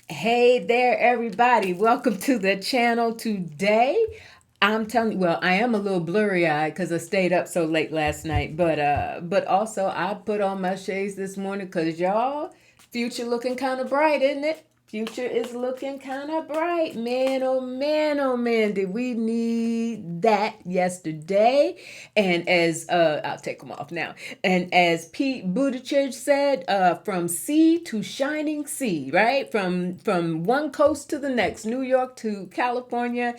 Hey there, everybody. Welcome to the channel today. I'm telling you, well, I am a little blurry-eyed because I stayed up so late last night, but also I put on my shades this morning because y'all, future looking kind of bright, isn't it? Future is looking kind of bright. Man, oh man, oh man, did we need that yesterday? And as I'll take them off now. And as Pete Buttigieg said, from sea to shining sea, right? From one coast to the next, New York to California,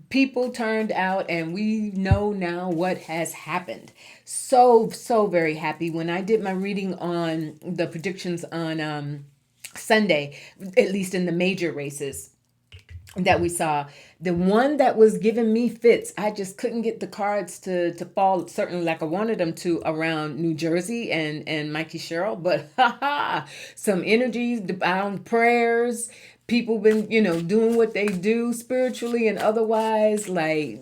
people turned out, and we know now what has happened. So very happy when I did my reading on the predictions on Sunday, at least in the major races that we saw. The one that was giving me fits, I just couldn't get the cards to fall certainly like I wanted them to around New Jersey and Mikey Sherrill, but some energies, bound prayers, people been doing what they do spiritually and otherwise, like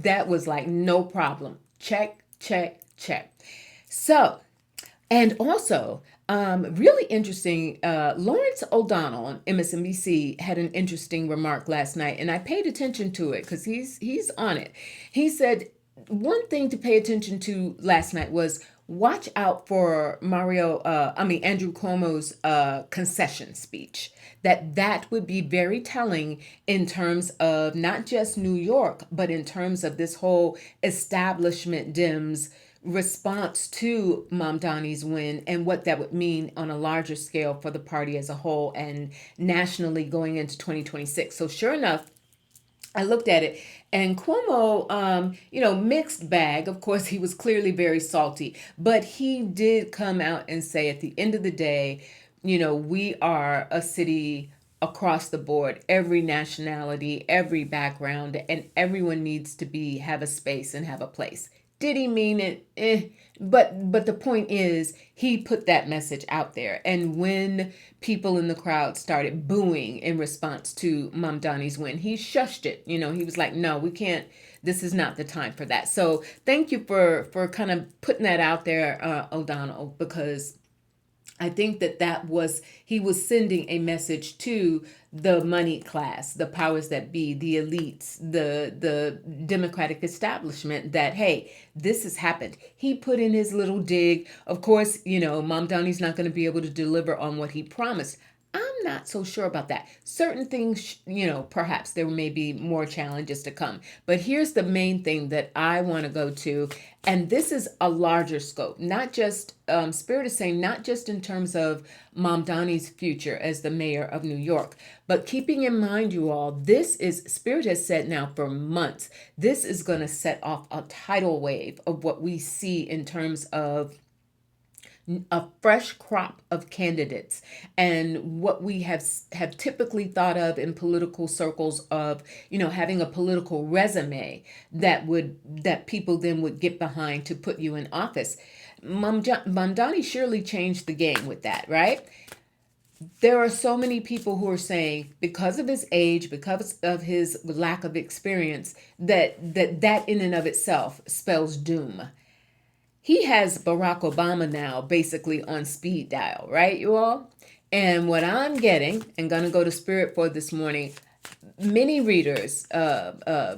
that was like no problem. Check, check, check. So, and also, really interesting, Lawrence O'Donnell on MSNBC had an interesting remark last night, and I paid attention to it because he's on it. He said one thing to pay attention to last night was watch out for Andrew Cuomo's concession speech. That would be very telling in terms of not just New York, but in terms of this whole establishment Dems response to Mamdani's win and what that would mean on a larger scale for the party as a whole and nationally going into 2026. So sure enough, I looked at it, and Cuomo, mixed bag. Of course, he was clearly very salty, but he did come out and say at the end of the day, we are a city across the board, every nationality, every background, and everyone needs to have a space and have a place. Did he mean it? But the point is, he put that message out there. And when people in the crowd started booing in response to Mamdani's win, he shushed it. He was like, "No, we can't. This is not the time for that." So thank you for kind of putting that out there, O'Donnell, because I think he was sending a message to the money class, the powers that be, the elites, the Democratic establishment that, hey, this has happened. He put in his little dig. Of course, Mamdani's not going to be able to deliver on what he promised. I'm not so sure about that. Certain things, perhaps there may be more challenges to come. But here's the main thing that I want to go to. And this is a larger scope, not just, Spirit is saying, not just in terms of Mamdani's future as the mayor of New York, but keeping in mind, you all, Spirit has said now for months, this is going to set off a tidal wave of what we see in terms of a fresh crop of candidates, and what we have typically thought of in political circles of having a political resume that people then would get behind to put you in office. Mamdani surely changed the game with that, right? There are so many people who are saying, because of his age, because of his lack of experience, that in and of itself spells doom. He has Barack Obama now basically on speed dial, right, you all? And what I'm getting, and going to go to Spirit for this morning, many readers,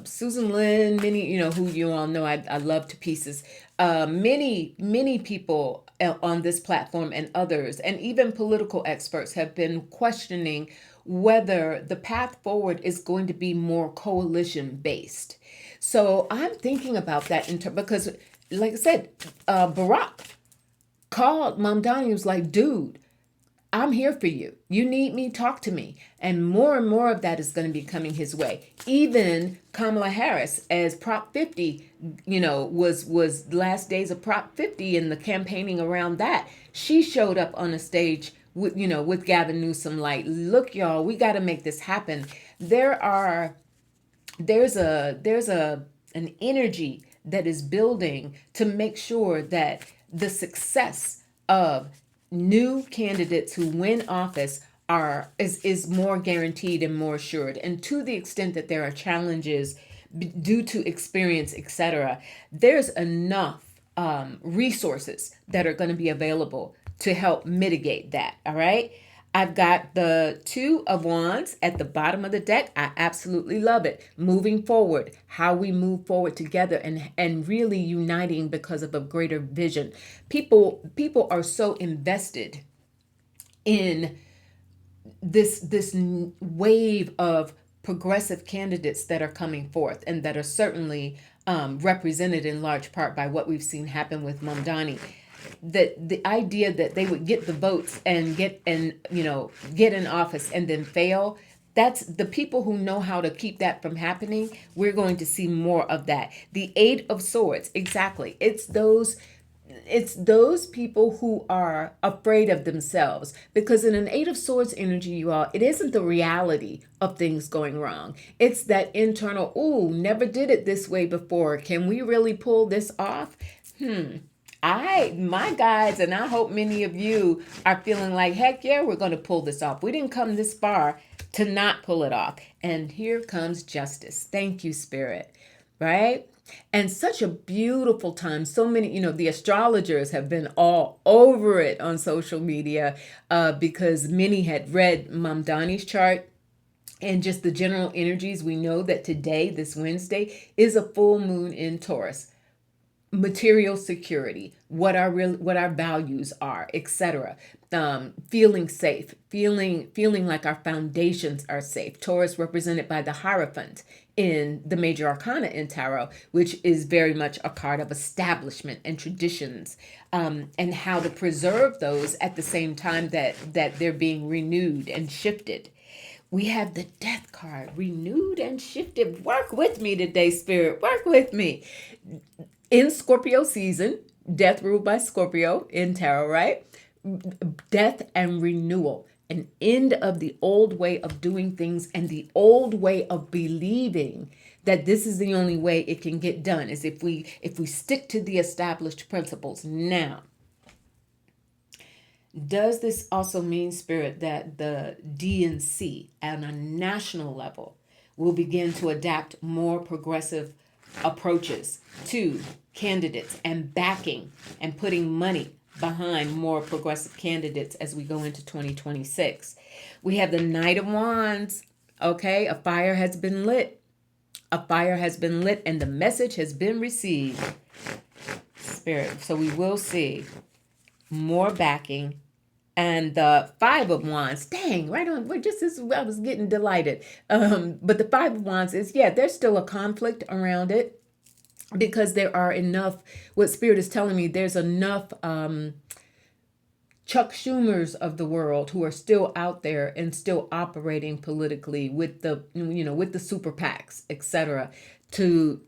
Susan Lynn, many, who you all know I love to pieces, many people on this platform and others, and even political experts have been questioning whether the path forward is going to be more coalition based. So I'm thinking about that because, like I said, Barack called Mamdani, was like, dude, I'm here for you. You need me, talk to me. And more of that is going to be coming his way. Even Kamala Harris, as Prop 50, was last days of Prop 50 and the campaigning around that. She showed up on a stage with Gavin Newsom, like, look, y'all, we got to make this happen. There's an energy that is building to make sure that the success of new candidates who win office is more guaranteed and more assured. And to the extent that there are challenges due to experience, etc., there's enough resources that are going to be available to help mitigate that. All right. I've got the Two of Wands at the bottom of the deck. I absolutely love it. Moving forward, how we move forward together and really uniting because of a greater vision. People are so invested in this wave of progressive candidates that are coming forth and that are certainly represented in large part by what we've seen happen with Mamdani. That the idea that they would get the votes and get in office and then fail, that's the people who know how to keep that from happening. We're going to see more of that. The Eight of Swords, exactly. It's those people who are afraid of themselves, because in an Eight of Swords energy, you all, it isn't the reality of things going wrong. It's that internal, ooh, never did it this way before. Can we really pull this off? My guys, and I hope many of you are feeling like, heck yeah, we're going to pull this off. We didn't come this far to not pull it off. And here comes justice. Thank you, Spirit. Right? And such a beautiful time. So many, the astrologers have been all over it on social media because many had read Mamdani's chart and just the general energies. We know that today, this Wednesday, is a full moon in Taurus. Material security, what our values are, etc. Feeling safe, feeling like our foundations are safe. Taurus represented by the Hierophant in the major arcana in tarot, which is very much a card of establishment and traditions, and how to preserve those at the same time that they're being renewed and shifted. We have the Death card, renewed and shifted. Work with me today, Spirit. Work with me. In Scorpio season, death ruled by Scorpio in tarot, right? Death and renewal, an end of the old way of doing things and the old way of believing that this is the only way it can get done, is if we stick to the established principles. Now, does this also mean, Spirit, that the DNC on a national level will begin to adapt more progressive approaches to candidates and backing and putting money behind more progressive candidates as we go into 2026? We have the Knight of Wands. Okay, a fire has been lit. A fire has been lit and the message has been received. Spirit. So we will see more backing. And the Five of Wands, dang, right on. We're just as I was getting delighted. But the Five of Wands is, there's still a conflict around it, because there are enough, what Spirit is telling me, there's enough Chuck Schumers of the world who are still out there and still operating politically with the super PACs, etc., to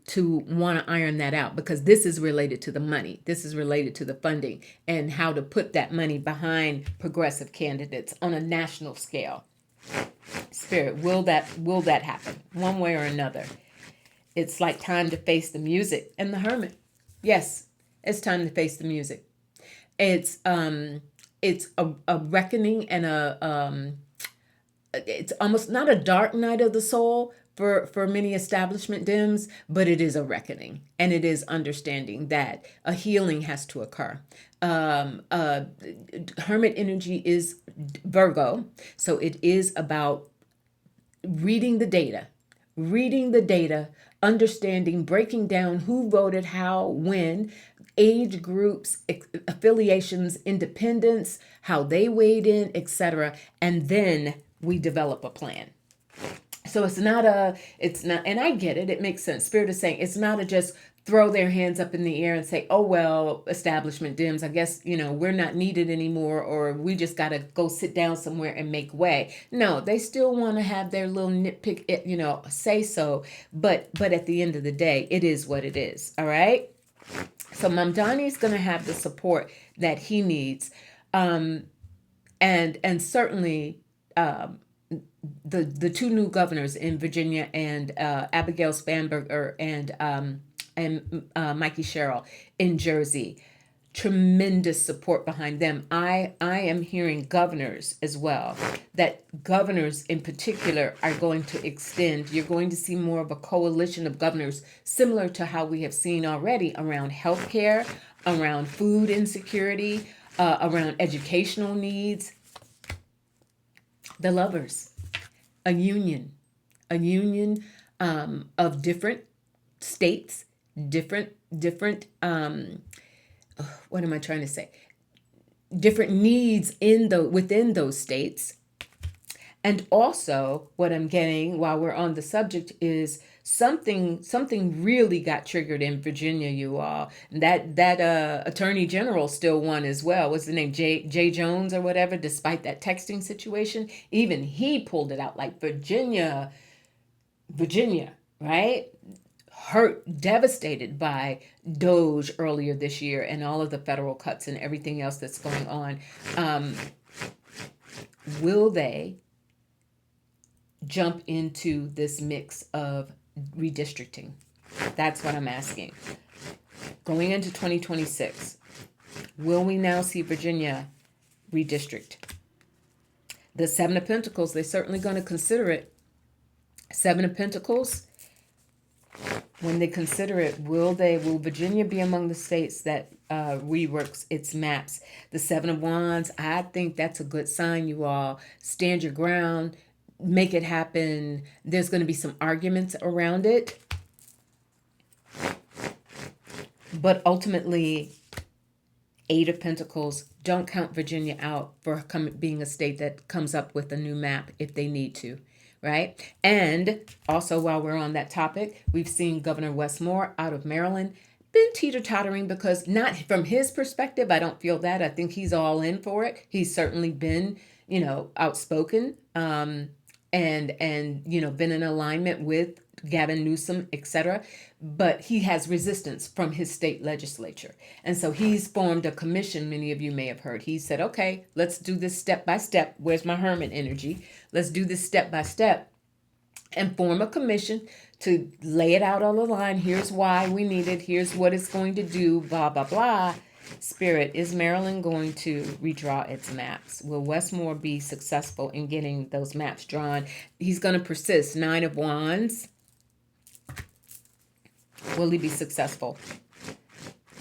want to iron that out, because this is related to the money. This is related to the funding and how to put that money behind progressive candidates on a national scale. Spirit, will that happen one way or another? It's like time to face the music and the Hermit. Yes, it's time to face the music. It's a reckoning and it's almost not a dark night of the soul for many establishment Dems, but it is a reckoning, and it is understanding that a healing has to occur. Hermit energy is Virgo, so it is about reading the data, understanding, breaking down who voted how, when, age groups, affiliations, independence, how they weighed in, etc. And then we develop a plan. So it's not, and I get it, it makes sense. Spirit is saying it's not a just throw their hands up in the air and say, oh, well, establishment Dems, I guess, we're not needed anymore, or we just got to go sit down somewhere and make way. No, they still want to have their little nitpick, say so. But at the end of the day, it is what it is. All right. So Mamdani is going to have the support that he needs. And certainly, the two new governors in Virginia, and Abigail Spanberger and Mikey Sherrill in Jersey, tremendous support behind them. I am hearing governors as well, that governors in particular are going to extend. You're going to see more of a coalition of governors, similar to how we have seen already around healthcare, around food insecurity, around educational needs. the lovers, a union, a union of different states, different what am I trying to say? Different needs in the within those states. And also what I'm getting while we're on the subject is something really got triggered in Virginia, you all. That attorney general still won as well. What's the name? J Jones or whatever, despite that texting situation. Even he pulled it out like Virginia, right? Hurt, devastated by Doge earlier this year and all of the federal cuts and everything else that's going on. Will they jump into this mix of redistricting? That's what I'm asking. Going into 2026, will we now see Virginia redistrict? The Seven of Pentacles, they're certainly going to consider it. Seven of Pentacles, when they consider it, will Virginia be among the states that reworks its maps? The Seven of Wands, I think that's a good sign, you all. Stand your ground, make it happen. There's going to be some arguments around it. But ultimately, Eight of Pentacles, don't count Virginia out for being a state that comes up with a new map if they need to. Right? And also, while we're on that topic, we've seen Governor Westmore out of Maryland been teeter-tottering, because not from his perspective, I don't feel that. I think he's all in for it. He's certainly been, outspoken, and been in alignment with Gavin Newsom, etc. But he has resistance from his state legislature. And so he's formed a commission, many of you may have heard. He said, okay, let's do this step by step. Where's my hermit energy? Let's do this step by step and form a commission to lay it out on the line. Here's why we need it. Here's what it's going to do, blah, blah, blah. Spirit, is Maryland going to redraw its maps? Will Westmore be successful in getting those maps drawn? He's going to persist. Nine of Wands. Will he be successful?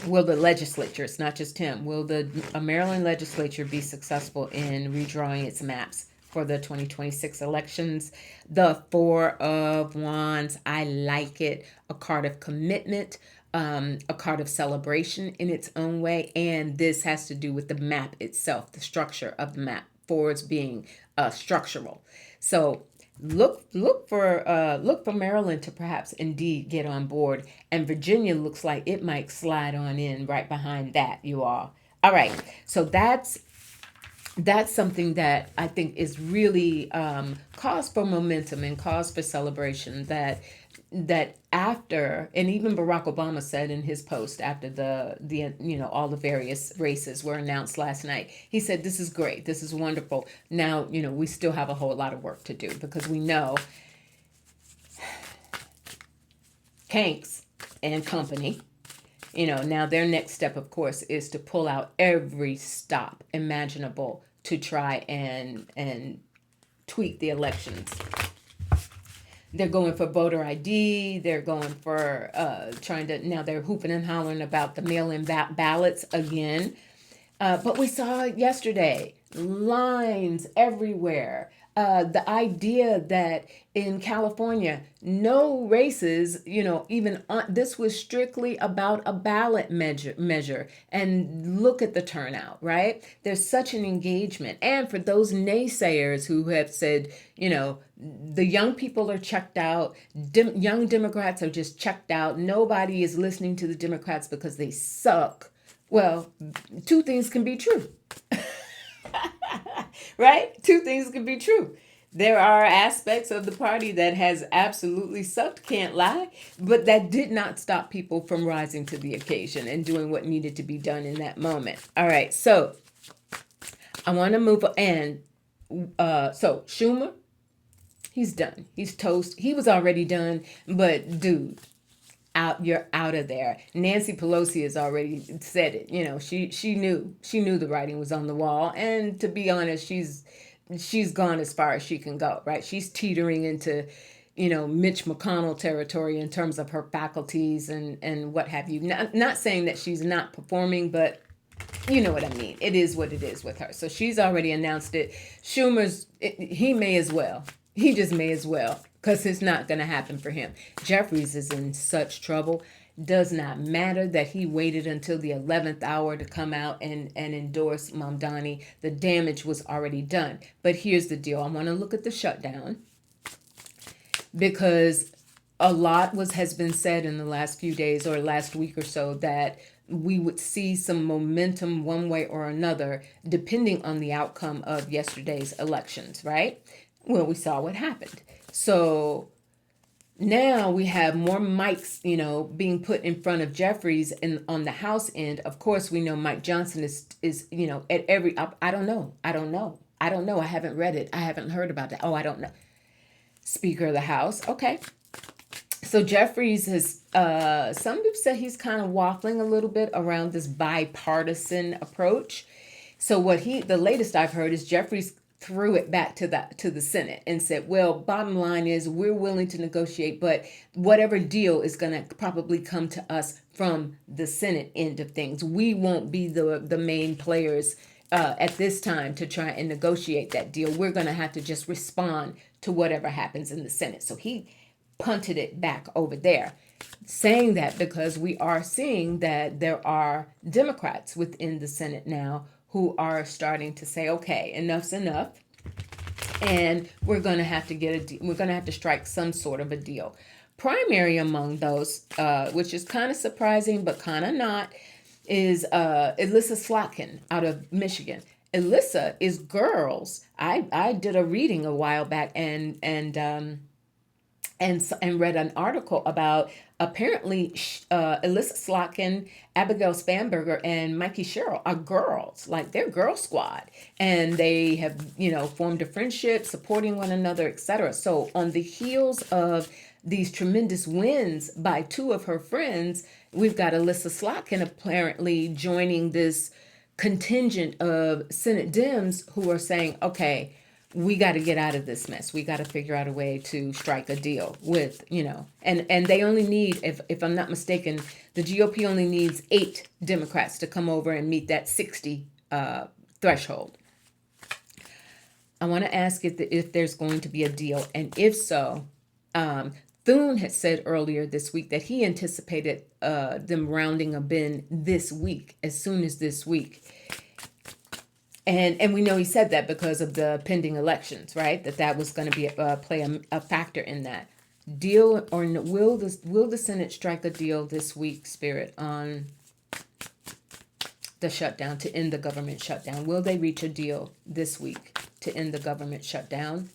Will the legislature, it's not just him, will the Maryland legislature be successful in redrawing its maps for the 2026 elections? The Four of Wands, I like it. A card of commitment, a card of celebration in its own way. And this has to do with the map itself, the structure of the map. Fours being structural. So look for Maryland to perhaps indeed get on board, and Virginia looks like it might slide on in right behind that, you all. All right, so that's something that I think is really cause for momentum and cause for celebration, that after, and even Barack Obama said in his post after the all the various races were announced last night, he said, this is great, this is wonderful. Now, we still have a whole lot of work to do, because we know Kanks and company, now their next step, of course, is to pull out every stop imaginable to try and tweak the elections. They're going for voter ID. They're going for now they're hooping and hollering about the mail-in ballots again. But we saw yesterday, lines everywhere. The idea that in California, no races, this was strictly about a ballot measure. And look at the turnout, right? There's such an engagement. And for those naysayers who have said, the young people are checked out, young Democrats are just checked out, nobody is listening to the Democrats because they suck. Well, two things can be true. Right? Two things can be true. There are aspects of the party that has absolutely sucked, can't lie, but that did not stop people from rising to the occasion and doing what needed to be done in that moment. All right, so I want to move on. So Schumer, he's done. He's toast. He was already done, but dude, you're out of there. Nancy Pelosi has already said it. She knew the writing was on the wall, and to be honest, she's gone as far as she can go, right? She's teetering into Mitch McConnell territory in terms of her faculties and what have you. Not saying that she's not performing, but you know what I mean. It is what it is with her. So she's already announced it. He may as well. He just may as well, because it's not going to happen for him. Jeffries is in such trouble. Does not matter that he waited until the 11th hour to come out and endorse Mamdani. The damage was already done. But here's the deal. I want to look at the shutdown, because a lot has been said in the last few days or last week or so that we would see some momentum one way or another depending on the outcome of yesterday's elections, right? Well, we saw what happened. So now we have more mics, being put in front of Jeffries and on the House end. Of course, we know Mike Johnson is at every. I don't know. I haven't read it. I haven't heard about that. Oh, I don't know. Speaker of the House. Okay. So Jeffries has, some people say he's kind of waffling a little bit around this bipartisan approach. So the latest I've heard is Jeffries threw it back to the Senate and said, well, bottom line is we're willing to negotiate, but whatever deal is going to probably come to us from the Senate end of things. We won't be the main players at this time to try and negotiate that deal. We're going to have to just respond to whatever happens in the Senate. So he punted it back over there, saying that because we are seeing that there are Democrats within the Senate now who are starting to say, okay, enough's enough, and we're going to have to strike some sort of a deal. Primary among those, which is kind of surprising but kind of not, is Alyssa Slotkin out of Michigan. Alyssa is girls. I did a reading a while back and read an article about apparently Alyssa Slotkin, Abigail Spanberger, and Mikey Sherrill are girls. Like, they're girl squad. And they have, formed a friendship, supporting one another, etc. So on the heels of these tremendous wins by two of her friends, we've got Alyssa Slotkin apparently joining this contingent of Senate Dems who are saying, okay, we got to get out of this mess. We got to figure out a way to strike a deal with, and they only need, if I'm not mistaken, the GOP only needs 8 Democrats to come over and meet that 60 threshold. I want to ask if there's going to be a deal, and if so, Thune had said earlier this week that he anticipated them rounding a bend this week, as soon as this week. And we know he said that because of the pending elections, right? That was going to be play a factor in that. Deal or no, will the Senate strike a deal this week, Spirit, on the shutdown, to end the government shutdown? Will they reach a deal this week to end the government shutdown?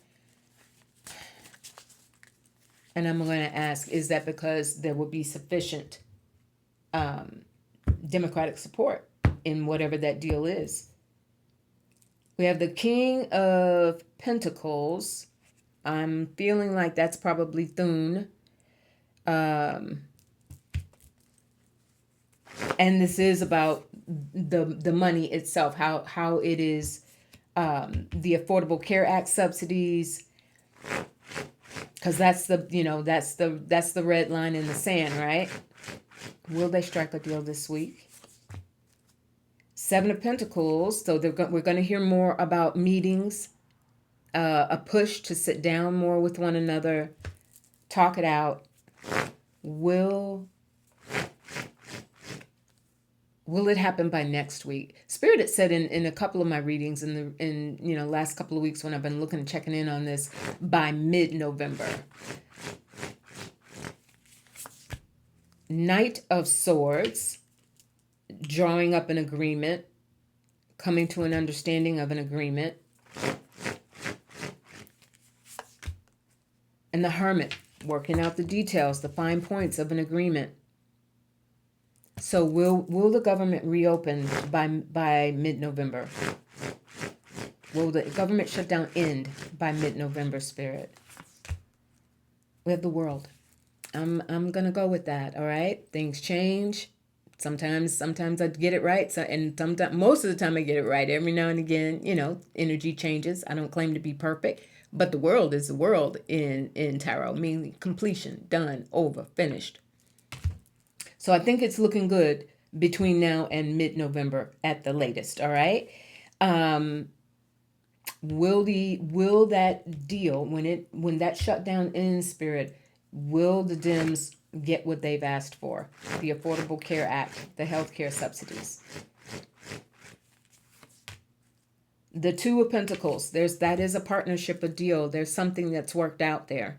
And I'm going to ask, is that because there will be sufficient Democratic support in whatever that deal is? We have the King of Pentacles. I'm feeling like that's probably Thune. And this is about the money itself, how it is, the Affordable Care Act subsidies, because that's the red line in the sand, right? Will they strike a deal this week? 7 of Pentacles, so we're going to hear more about meetings, a push to sit down more with one another, talk it out. Will it happen by next week? Spirit had said in a couple of my readings in last couple of weeks when I've been checking in on this, by mid-November. Knight of Swords, drawing up an agreement, coming to an understanding of an agreement. And the Hermit, working out the details, the fine points of an agreement. So will the government reopen by mid-November? Will the government shutdown end by mid-November, Spirit? We have the World. I'm gonna go with that. All right, things change. Sometimes I get it right, and sometimes, most of the time I get it right. Every now and again, energy changes. I don't claim to be perfect, but the world is the world in tarot, meaning completion, done, over, finished. So I think it's looking good between now and mid-November at the latest. All right. Um, will that deal, when that shutdown ends, Spirit, will the Dems get what they've asked for? The Affordable Care Act, the health care subsidies. The Two of Pentacles, that is a partnership, a deal. There's something that's worked out there.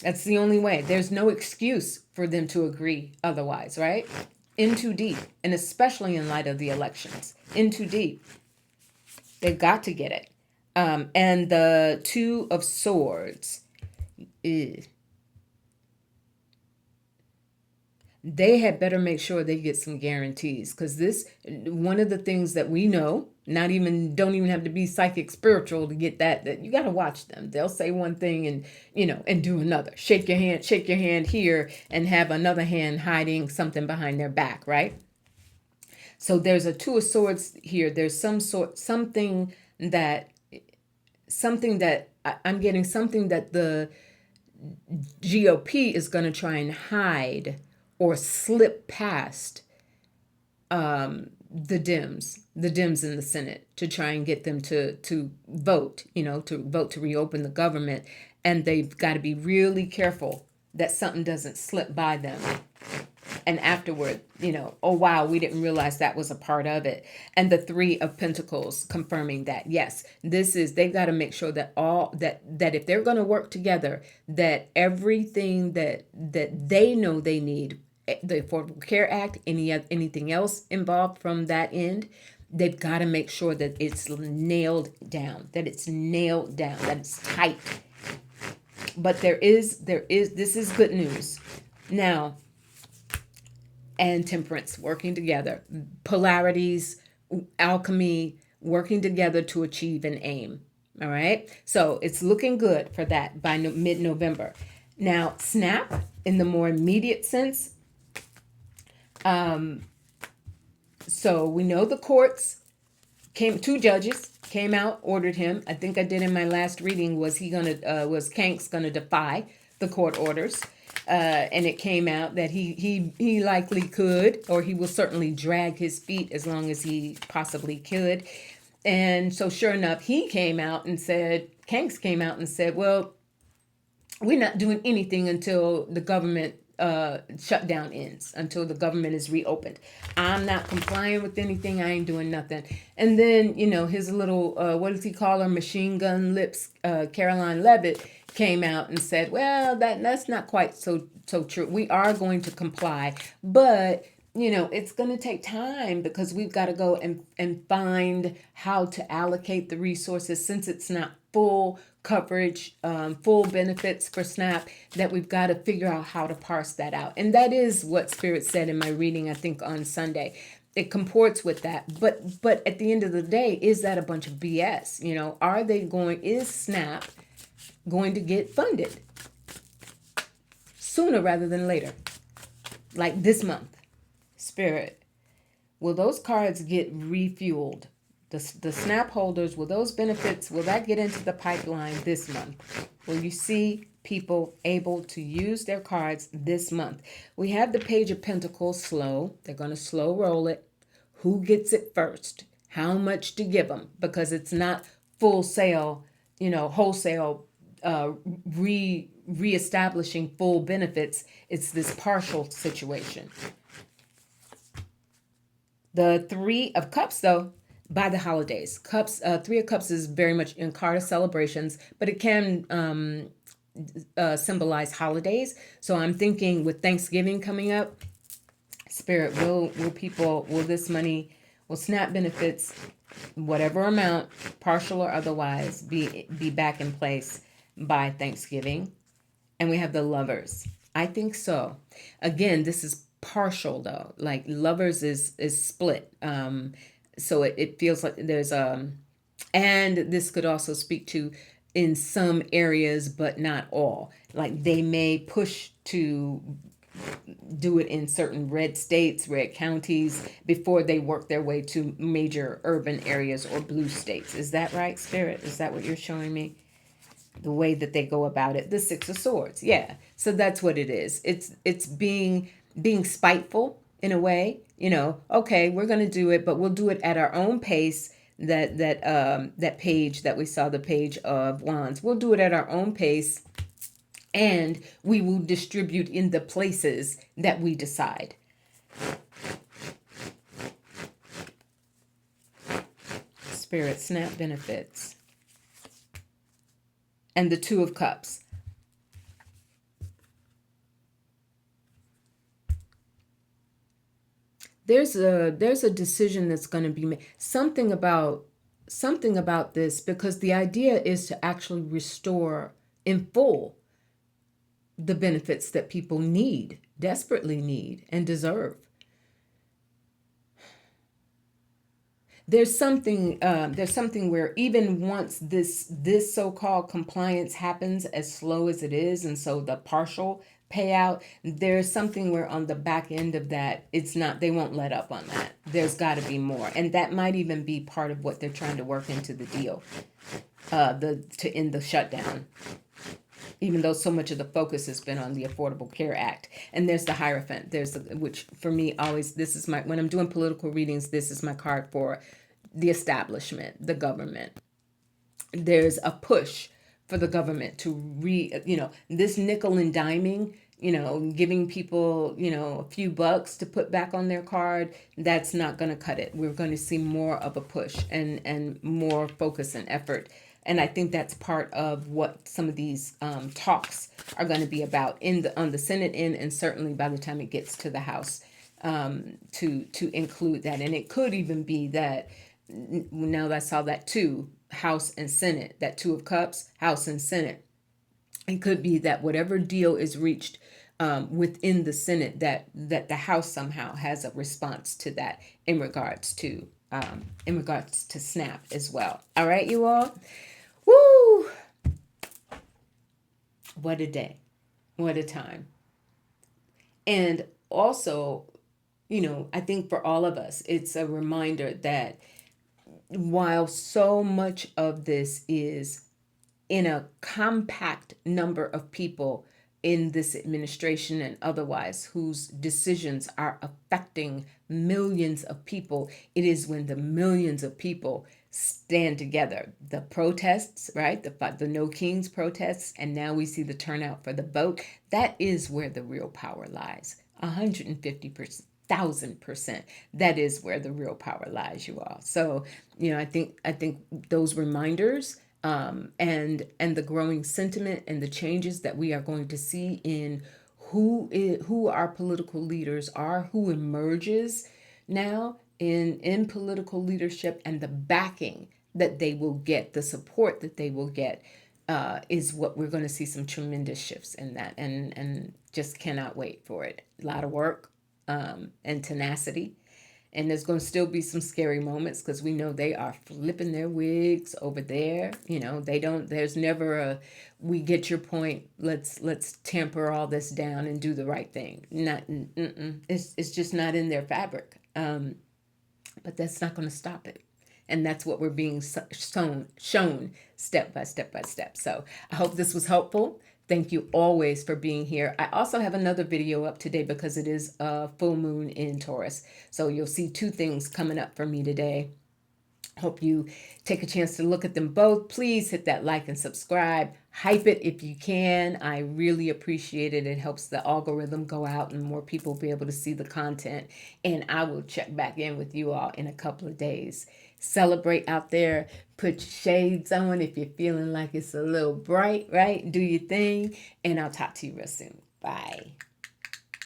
That's the only way. There's no excuse for them to agree otherwise, right? In too deep, and especially in light of the elections. In too deep. They've got to get it. And the Two of Swords. Ew. They had better make sure they get some guarantees, because this, one of the things that we know, don't even have to be psychic spiritual to get that you got to watch them. They'll say one thing and and do another. Shake your hand here, and have another hand hiding something behind their back, right? So there's a Two of Swords here. There's something that I'm getting, something that the GOP is going to try and hide or slip past the Dems in the Senate, to try and get them to vote, to reopen the government. And they've got to be really careful that something doesn't slip by them. And afterward, oh wow, we didn't realize that was a part of it. And the Three of Pentacles confirming that, yes, they've got to make sure that that if they're going to work together, that everything that they know they need, the Affordable Care Act, anything else involved from that end, they've got to make sure that it's nailed down, that it's tight. But this is good news. Now, and Temperance working together, polarities, alchemy, working together to achieve an aim. All right. So it's looking good for that by mid-November. Now, snap in the more immediate sense. So we know the courts two judges came out, ordered him. I think I did in my last reading, was Kank's gonna defy the court orders? And it came out that he likely could, or he will certainly drag his feet as long as he possibly could. And so sure enough, Kank's came out and said, well, we're not doing anything until the government shutdown ends, until the government is reopened. I'm not complying with anything. I ain't doing nothing. And then, his little, what does he call her? Machine gun lips, Caroline Levitt, came out and said, well, that's not quite so true. We are going to comply, but it's going to take time, because we've got to go and find how to allocate the resources, since it's not full coverage, full benefits for SNAP, that we've got to figure out how to parse that out. And that is what Spirit said in my reading, I think on Sunday. It comports with that. But at the end of the day, is that a bunch of BS? Is SNAP going to get funded sooner rather than later? Like this month? Spirit, will those cards get refueled? The SNAP holders, will those benefits, will that get into the pipeline this month? Will you see people able to use their cards this month? We have the Page of Pentacles slow. They're going to slow roll it. Who gets it first? How much to give them? Because it's not full sale, wholesale, reestablishing full benefits. It's this partial situation. The Three of Cups, though, by the holidays. Three of Cups is very much in card of celebrations, but it can symbolize holidays. So I'm thinking with Thanksgiving coming up, Spirit, will this money, will SNAP benefits, whatever amount, partial or otherwise, be back in place by Thanksgiving? And we have the Lovers. I think so. Again, this is partial though. Like Lovers is split. So it feels like there's and this could also speak to in some areas, but not all. Like they may push to do it in certain red states, red counties, before they work their way to major urban areas or blue states. Is that right, Spirit? Is that what you're showing me? The way that they go about it. The Six of Swords. Yeah. So that's what it is. It's being spiteful. in a way. Okay, we're going to do it, but we'll do it at our own pace. That page that we saw, the page of wands, we'll do it at our own pace, and we will distribute in the places that we decide. Spirit snap benefits. And the Two of Cups. There's a decision that's going to be made. Something about this, because the idea is to actually restore in full the benefits that people need, desperately need, and deserve. There's something where even once this so-called compliance happens, as slow as it is, and so the partial payout, there's something where on the back end of that, it's not, they won't let up on that. There's got to be more, and that might even be part of what they're trying to work into the deal, to end the shutdown. Even though so much of the focus has been on the Affordable Care Act. And there's the Hierophant. Which for me always, this is when I'm doing political readings, this is my card for the establishment, the government. There's a push for the government to this nickel and diming, giving people, a few bucks to put back on their card, that's not going to cut it. We're going to see more of a push and more focus and effort. And I think that's part of what some of these talks are going to be about on the Senate end, and certainly by the time it gets to the House, to include that. And it could even be that, now that I saw that too, House and Senate, that Two of Cups, House and Senate. It could be that whatever deal is reached within the Senate, that the House somehow has a response to that in regards to SNAP as well. All right, you all. Woo! What a day. What a time. And also, I think for all of us, it's a reminder that while so much of this is in a compact number of people in this administration and otherwise, whose decisions are affecting millions of people, it is when the millions of people stand together. The protests, right? The No Kings protests, and now we see the turnout for the vote. That is where the real power lies. 150,000%. That is where the real power lies, you all. So, I think those reminders, and the growing sentiment and the changes that we are going to see in who our political leaders are, who emerges now in political leadership, and the backing that they will get, the support that they will get, is what we're going to see some tremendous shifts in that, and just cannot wait for it. A lot of work, and tenacity. And there's going to still be some scary moments, because we know they are flipping their wigs over there. There's never we get your point, let's temper all this down and do the right thing. It's just not in their fabric. But that's not going to stop it. And that's what we're being shown step by step by step. So I hope this was helpful. Thank you always for being here. I also have another video up today because it is a full moon in Taurus. So you'll see two things coming up for me today. Hope you take a chance to look at them both. Please hit that like and subscribe. Hype it if you can. I really appreciate it. It helps the algorithm go out and more people be able to see the content. And I will check back in with you all in a couple of days. Celebrate out there. Put your shades on if you're feeling like it's a little bright, right? Do your thing. And I'll talk to you real soon. Bye.